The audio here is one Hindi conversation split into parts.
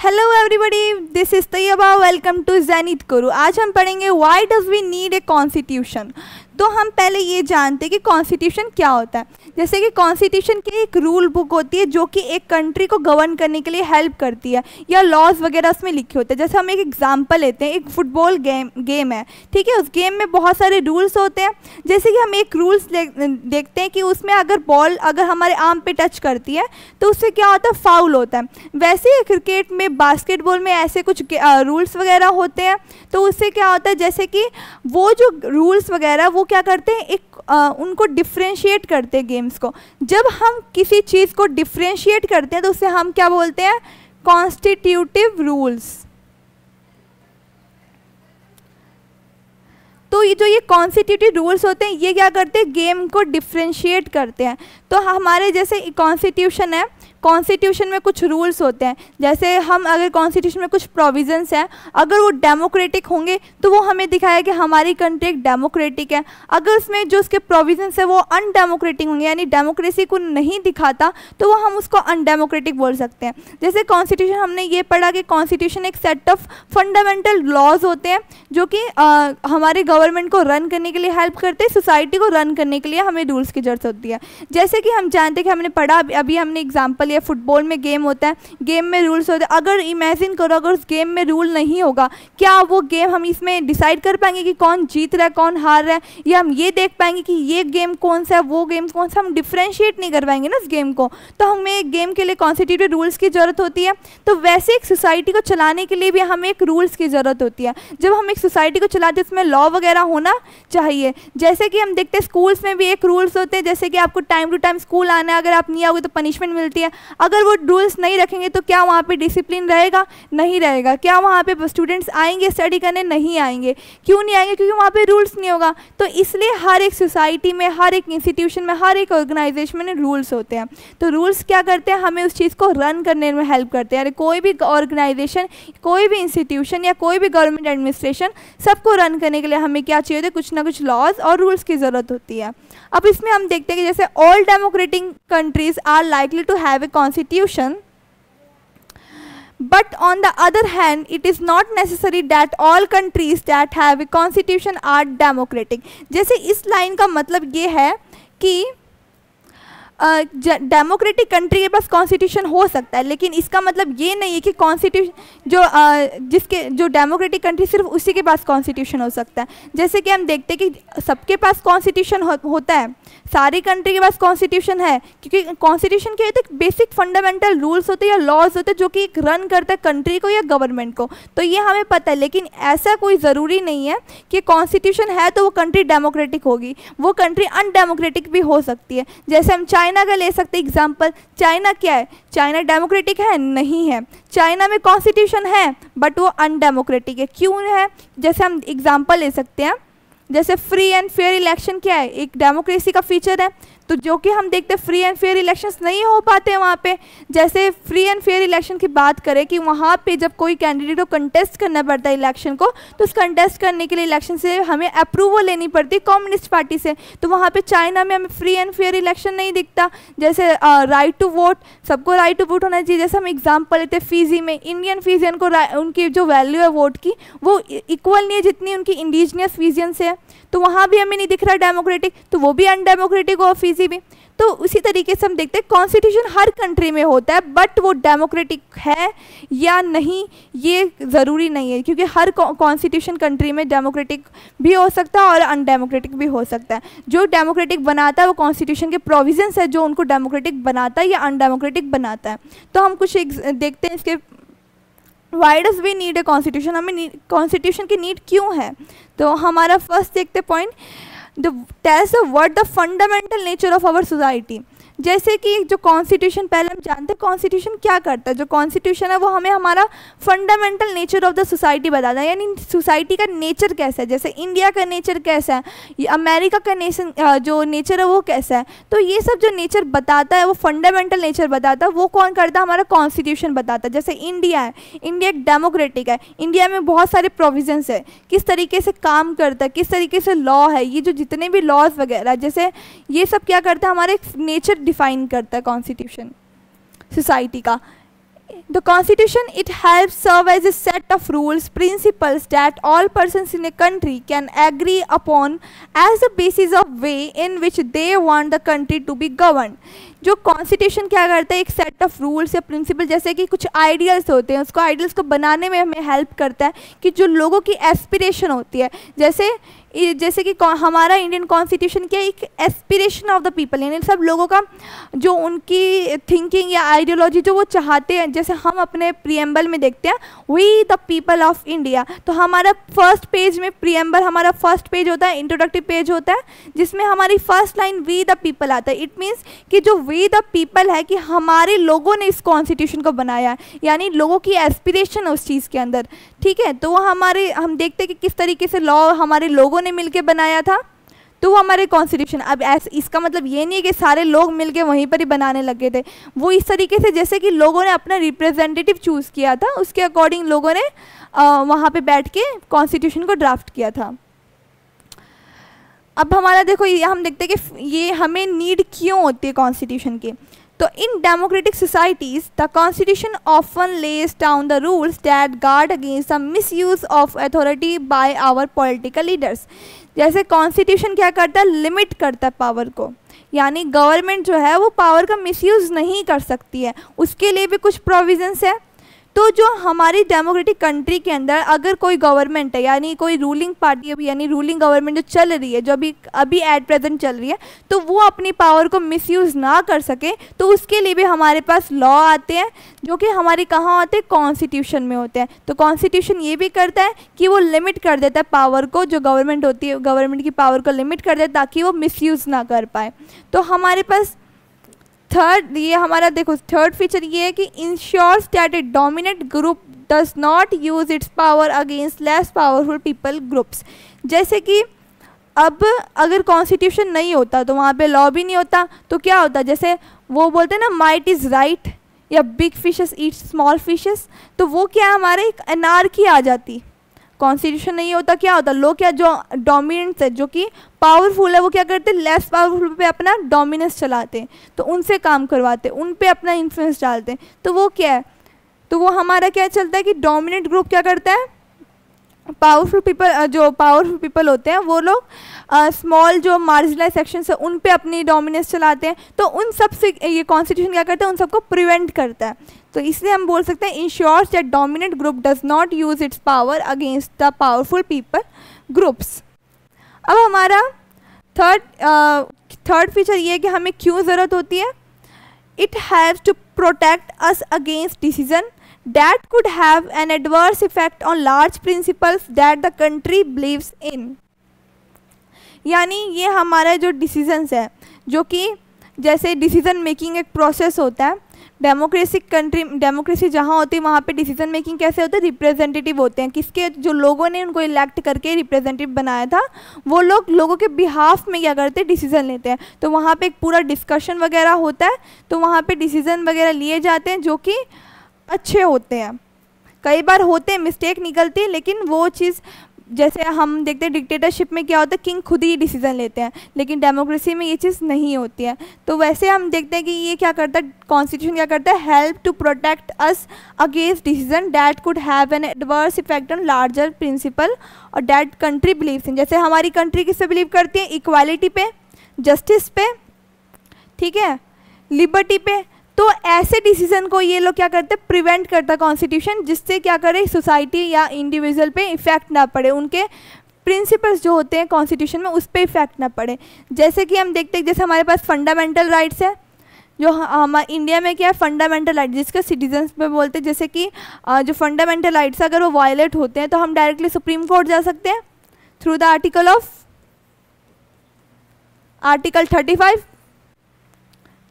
Hello everybody, this is Taiba. Welcome to Zenith Guru. आज हम पढ़ेंगे why does we need a constitution. तो हम पहले ये जानते हैं कि कॉन्स्टिट्यूशन क्या होता है। जैसे कि कॉन्स्टिट्यूशन की एक रूल बुक होती है जो कि एक कंट्री को गवर्न करने के लिए हेल्प करती है, या लॉज वगैरह उसमें लिखे होते हैं। जैसे हम एक एग्जांपल लेते हैं, एक फुटबॉल गेम है, ठीक है। उस गेम में बहुत सारे रूल्स होते हैं। जैसे कि हम एक रूल्स देखते हैं कि उसमें अगर बॉल अगर हमारे आर्म पे टच करती है तो उससे क्या होता है, फाउल होता है। वैसे ही क्रिकेट में, बास्केटबॉल में ऐसे कुछ रूल्स वगैरह होते हैं। तो उससे क्या होता है, जैसे कि वो जो रूल्स वगैरह वो क्या करते हैं, एक उनको डिफ्रेंशिएट करते हैं गेम्स को। जब हम किसी चीज़ को डिफ्रेंशिएट करते हैं तो उसे हम क्या बोलते हैं, कॉन्स्टिट्यूटिव रूल्स। तो ये जो ये कॉन्स्टिट्यूटिव रूल्स होते हैं ये क्या करते हैं, गेम को डिफ्रेंशिएट करते हैं। तो हमारे जैसे कॉन्स्टिट्यूशन है, कॉन्स्टिट्यूशन में कुछ रूल्स होते हैं। जैसे हम अगर कॉन्स्टिट्यूशन में कुछ प्रोविजंस हैं, अगर वो डेमोक्रेटिक होंगे तो वो हमें दिखाया कि हमारी कंट्री एक डेमोक्रेटिक है। अगर उसमें जो उसके प्रोविजंस है वो अनडेमोक्रेटिक होंगे, यानी डेमोक्रेसी को नहीं दिखाता, तो वो हम उसको अनडेमोक्रेटिक बोल सकते हैं। जैसे कॉन्स्टिट्यूशन हमने ये पढ़ा कि कॉन्स्टिट्यूशन एक सेट ऑफ फंडामेंटल लॉज होते हैं जो कि हमारे गवर्नमेंट को रन करने के लिए हेल्प करते हैं। सोसाइटी को रन करने के लिए हमें रूल्स की जरूरत होती है। जैसे कि हम जानते हैं कि हमने पढ़ा, अभी हमने एग्जाम्पल, या फुटबॉल में गेम होता है, गेम में रूल्स होते हैं। अगर इमेजिन करो अगर उस गेम में रूल नहीं होगा, क्या वो गेम हम इसमें डिसाइड कर पाएंगे कि कौन जीत रहा है कौन हार रहा है, या हम ये देख पाएंगे कि ये गेम कौन सा है वो गेम कौन सा, हम डिफ्रेंशिएट नहीं कर पाएंगे ना उस गेम को। तो हमें एक गेम के लिए कॉन्स्टिट्यूटिव रूल्स की ज़रूरत होती है। तो वैसे एक सोसाइटी को चलाने के लिए भी हमें एक रूल्स की ज़रूरत होती है। जब हम एक सोसाइटी को चलाते हैं उसमें लॉ वगैरह होना चाहिए। जैसे कि हम देखते हैं स्कूल्स में भी एक रूल्स होते हैं, जैसे कि आपको टाइम टू टाइम स्कूल आना है, अगर आप नहीं आओगे तो पनिशमेंट मिलती है। अगर वो रूल्स नहीं रखेंगे तो क्या वहाँ पे डिसिप्लिन रहेगा, नहीं रहेगा। क्या वहाँ पे स्टूडेंट्स आएंगे स्टडी करने, नहीं आएंगे। क्यों नहीं आएंगे, क्योंकि वहाँ पे रूल्स नहीं होगा। तो इसलिए हर एक सोसाइटी में, हर एक इंस्टीट्यूशन में, हर एक ऑर्गेनाइजेशन में रूल्स होते हैं। तो रूल्स क्या करते हैं, हमें उस चीज़ को रन करने में हेल्प करते हैं। यानी कोई भी ऑर्गेनाइजेशन, कोई भी इंस्टीट्यूशन या कोई भी गवर्नमेंट एडमिनिस्ट्रेशन, सबको रन करने के लिए हमें क्या चाहिए होता है, कुछ ना कुछ लॉज और रूल्स की ज़रूरत होती है। अब इसमें हम देखते हैं कि जैसे all democratic countries are likely to have a constitution, but on the other hand it is not necessary that all countries that have a constitution are democratic। जैसे इस लाइन का मतलब ये है कि डेमोक्रेटिक कंट्री के पास कॉन्स्टिट्यूशन हो सकता है, लेकिन इसका मतलब ये नहीं है कि कॉन्स्टिट्यूशन जो डेमोक्रेटिक कंट्री सिर्फ उसी के पास कॉन्स्टिट्यूशन हो सकता है। जैसे कि हम देखते हैं कि सबके पास कॉन्स्टिट्यूशन होता है, सारी कंट्री के पास कॉन्स्टिट्यूशन है, क्योंकि कॉन्स्टिट्यूशन के एक बेसिक फंडामेंटल रूल्स होते हैं या लॉज होते हैं जो कि रन करता है कंट्री को या गवर्नमेंट को। तो ये हमें पता है, लेकिन ऐसा कोई ज़रूरी नहीं है कि कॉन्स्टिट्यूशन है तो वो कंट्री डेमोक्रेटिक होगी, वो कंट्री अनडेमोक्रेटिक भी हो सकती है। जैसे हम चाइना का ले सकते एग्जाम्पल। चाइना क्या है, चाइना डेमोक्रेटिक है, नहीं है। चाइना में कॉन्स्टिट्यूशन है बट वो अनडेमोक्रेटिक है। क्यों है, जैसे हम एग्जाम्पल ले सकते हैं, जैसे फ्री एंड फेयर इलेक्शन क्या है, एक डेमोक्रेसी का फीचर है। तो जो कि हम देखते हैं फ्री एंड फेयर इलेक्शंस नहीं हो पाते हैं वहाँ पे। जैसे फ्री एंड फेयर इलेक्शन की बात करें कि वहाँ पे जब कोई कैंडिडेट को कंटेस्ट करना पड़ता है इलेक्शन को, तो उस कंटेस्ट करने के लिए इलेक्शन से हमें अप्रूवल लेनी पड़ती है कम्युनिस्ट पार्टी से। तो वहाँ पे चाइना में हमें फ्री एंड फेयर इलेक्शन नहीं दिखता। जैसे राइट टू वोट, सबको राइट टू वोट होना चाहिए। जैसे हम एग्जाम्पल लेते हैं फिजी में, इंडियन फिजियन को उनकी जो वैल्यू है वोट की वो इक्वल नहीं है जितनी उनकी इंडिजिनियस फिजियन से है। तो वहाँ भी हमें नहीं दिख रहा डेमोक्रेटिक, तो वो भी अनडेमोक्रेटिक हो फिजी भी। तो उसी तरीके से हम देखते हैं कॉन्स्टिट्यूशन हर कंट्री में होता है, बट वो डेमोक्रेटिक है या नहीं ये ज़रूरी नहीं है, क्योंकि हर कॉन्स्टिट्यूशन कंट्री में डेमोक्रेटिक भी हो सकता है और अनडेमोक्रेटिक भी हो सकता है। जो डेमोक्रेटिक बनाता है वो कॉन्स्टिट्यूशन के प्रोविजंस है जो उनको डेमोक्रेटिक बनाता है या अनडेमोक्रेटिक बनाता है। तो हम कुछ देखते हैं इसके, why does we need a constitution, हमें कॉन्स्टिट्यूशन की नीड क्यों है। तो हमारा फर्स्ट देखते point, tells what the fundamental nature of our society. जैसे कि जो कॉन्स्टिट्यूशन, पहले हम जानते हैं कॉन्स्टिट्यूशन क्या करता है। जो कॉन्स्टिट्यूशन है वो हमें हमारा fundamental nature of the society बताता है, यानी सोसाइटी का नेचर कैसा है। जैसे इंडिया का नेचर कैसा है, ये अमेरिका का जो नेचर है वो कैसा है। तो ये सब जो नेचर बताता है वो फंडामेंटल नेचर बताता है, वो कौन करता है, हमारा कॉन्स्टिट्यूशन बताता है। जैसे इंडिया है, इंडिया एक डेमोक्रेटिक है, इंडिया में बहुत सारे प्रोविजंस है, किस तरीके से काम करता है, किस तरीके से लॉ है, ये जो जितने भी लॉज वगैरह जैसे ये सब क्या करता है, हमारे नेचर डिफाइन करता है कॉन्स्टिट्यूशन सोसाइटी का। The Constitution, it helps serve as a set of rules, principles that all persons in a country can agree upon as the basis of way in which they want the country to be governed. जो कॉन्स्टिट्यूशन क्या करता है, एक सेट ऑफ रूल्स या प्रिंसिपल, जैसे कि कुछ आइडियल्स होते हैं, उसको आइडियल्स को बनाने में हमें हेल्प करता है कि जो लोगों की एस्पिरेशन होती है, जैसे कि हमारा इंडियन कॉन्स्टिट्यूशन क्या एक एस्पिरेशन ऑफ द पीपल, यानी सब लोगों का जो उनकी थिंकिंग या आइडियोलॉजी जो वो चाहते हैं, जैसे हम अपने प्रीएम्बल में देखते हैं we the people of India, तो हमारा फर्स्ट पेज में प्रीएम्बल हमारा फर्स्ट पेज होता है, इंट्रोडक्टिव पेज होता है, जिसमें हमारी first line we the people आता है। इट मीन्स कि जो वी द पीपल है कि हमारे लोगों ने इस कॉन्स्टिट्यूशन को बनाया है, यानी लोगों की एस्पिरेशन है उस चीज़ के अंदर, ठीक है। तो वो हम देखते हैं कि किस तरीके से लॉ हमारे लोगों ने मिलके बनाया था, तो वो हमारे कॉन्स्टिट्यूशन। अब इसका मतलब ये नहीं है कि सारे लोग मिलके वहीं पर ही बनाने लगे थे, वो इस तरीके से जैसे कि लोगों ने अपना रिप्रेजेंटेटिव चूज़ किया था, उसके अकॉर्डिंग लोगों ने वहाँ पे बैठ के कॉन्स्टिट्यूशन को ड्राफ्ट किया था। अब हमारा देखो ये हम देखते हैं कि ये हमें नीड क्यों होती है कॉन्स्टिट्यूशन की। तो in democratic societies the constitution often lays down the rules that guard against the misuse of authority by our political leaders. जैसे कॉन्स्टिट्यूशन क्या करता है, लिमिट करता है पावर को, यानी गवर्नमेंट जो है वो पावर का मिसयूज़ नहीं कर सकती है, उसके लिए भी कुछ प्रोविजंस है। तो जो हमारी डेमोक्रेटिक कंट्री के अंदर अगर कोई गवर्नमेंट है, यानी कोई रूलिंग पार्टी अभी, यानी रूलिंग गवर्नमेंट जो चल रही है, जो अभी एट प्रेजेंट चल रही है, तो वो अपनी पावर को मिसयूज़ ना कर सके, तो उसके लिए भी हमारे पास लॉ आते हैं, जो कि हमारे कहाँ होते हैं, कॉन्स्टिट्यूशन में होते हैं। तो कॉन्स्टिट्यूशन ये भी करता है कि वो लिमिट कर देता है पावर को, जो गवर्नमेंट होती है गवर्नमेंट की पावर को लिमिट कर देता है ताकि वो मिसयूज़ ना कर पाए। तो हमारे पास थर्ड फीचर ये है कि ensures that a dominant group does not use its power against less powerful people groups. जैसे कि अब अगर कॉन्स्टिट्यूशन नहीं होता तो वहाँ पे लॉ भी नहीं होता, तो क्या होता, जैसे वो बोलते हैं ना माइट इज़ राइट या big fishes eat small fishes, तो वो क्या हमारे एक अनार्की आ जाती। कॉन्स्टिट्यूशन नहीं होता क्या होता, लोग क्या जो डोमिनेंट्स है, जो कि पावरफुल है, वो क्या करते हैं, लेस पावरफुल पे अपना डोमिनेंस चलाते हैं, तो उनसे काम करवाते हैं, उन पे अपना इन्फ्लुएंस डालते हैं। तो वो क्या है, तो वो हमारा क्या चलता है कि डोमिनेंट ग्रुप क्या करता है, पावरफुल पीपल होते हैं वो लोग स्मॉल जो मार्जिनलाइज सेक्शन है उन पे अपनी डोमिनेंस चलाते हैं, तो उन सब से ये कॉन्स्टिट्यूशन क्या करता है, उन सबको प्रिवेंट करता है। तो इसलिए हम बोल सकते हैं ensures that dominant group does not use its power against the powerful people groups. अब हमारा थर्ड फीचर ये है कि हमें क्यों ज़रूरत होती है। It has to protect us against decision that could have an adverse effect on large principles that the country believes in। यानी ये हमारा जो डिसीजंस है, जो कि जैसे डिसीजन मेकिंग एक प्रोसेस होता है, डेमोक्रेसी जहाँ होती है वहाँ पे डिसीजन मेकिंग कैसे होता है, रिप्रेजेंटेटिव होते हैं, किसके, जो लोगों ने उनको इलेक्ट करके रिप्रेजेंटेटिव बनाया था, वो लोगों के बिहाफ में क्या करते हैं, डिसीजन लेते हैं। तो वहाँ पे एक पूरा डिस्कशन वगैरह होता है, तो वहाँ पे डिसीजन वगैरह लिए जाते हैं जो कि अच्छे होते हैं। कई बार होते हैं मिस्टेक निकलती है, लेकिन वो चीज़ जैसे हम देखते हैं डिक्टेटरशिप में क्या होता है, किंग खुद ही डिसीजन लेते हैं, लेकिन डेमोक्रेसी में ये चीज़ नहीं होती है। तो वैसे हम देखते हैं कि ये क्या करता है, कॉन्स्टिट्यूशन क्या करता है, help to protect us against decision that could have an adverse effect on larger principle और दैट कंट्री बिलीव्स इन। जैसे हमारी कंट्री किस पे बिलीव करती है, इक्वालिटी पे, जस्टिस पे, ठीक है, लिबर्टी पे। तो ऐसे डिसीजन को ये लोग क्या करते हैं, प्रिवेंट करता है कॉन्स्टिट्यूशन, जिससे क्या करे, सोसाइटी या इंडिविजुअल पे इफेक्ट ना पड़े, उनके प्रिंसिपल्स जो होते हैं कॉन्स्टिट्यूशन में उस पर इफेक्ट ना पड़े। जैसे कि हम देखते हैं, जैसे हमारे पास फंडामेंटल राइट्स है, जो हमारे इंडिया में क्या है, फंडामेंटल राइट जिसका सिटीजन्स पे बोलते हैं, जैसे कि जो फंडामेंटल राइट्स अगर वो वायलेट होते हैं तो हम डायरेक्टली सुप्रीम कोर्ट जा सकते हैं थ्रू द आर्टिकल 35,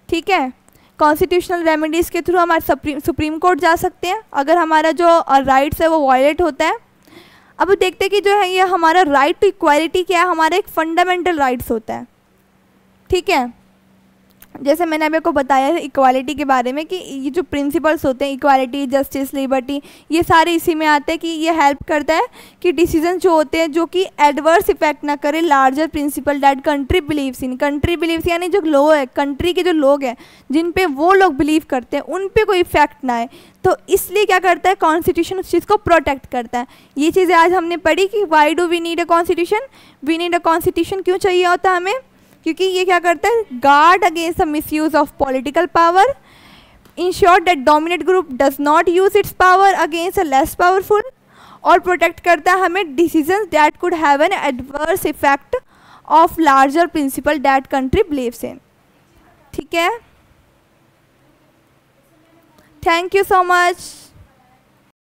ठीक है। कॉन्स्टिट्यूशनल रेमेडीज़ के थ्रू हमारे सुप्रीम कोर्ट जा सकते हैं अगर हमारा जो राइट्स है वो वायलेट होता है। अब देखते हैं कि जो है ये हमारा राइट टू इक्वालिटी क्या है, हमारा एक फंडामेंटल राइट्स होता है, ठीक है। जैसे मैंने अभी आपको बताया है इक्वालिटी के बारे में कि ये जो प्रिंसिपल्स होते हैं इक्वालिटी, जस्टिस, लिबर्टी, ये सारे इसी में आते हैं कि ये हेल्प करता है कि डिसीजन जो होते हैं जो कि एडवर्स इफेक्ट ना करे larger principle that country believes in. Country believes यानी जो लोग है, कंट्री के जो लोग हैं जिन पे वो लोग बिलीव करते हैं उन पे कोई इफेक्ट ना आए। तो इसलिए क्या करता है कॉन्स्टिट्यूशन, उस चीज़ को प्रोटेक्ट करता है। ये चीज़ें आज हमने पढ़ी कि why do we need a constitution. We need a constitution क्यों चाहिए होता है हमें, क्योंकि ये क्या करता है, guard against the misuse of political power, ensure that dominate group does not use its power against a less powerful, और प्रोटेक्ट करता है हमें decisions that could have an adverse effect of larger principle that country believes इन। ठीक है, थैंक यू सो मच।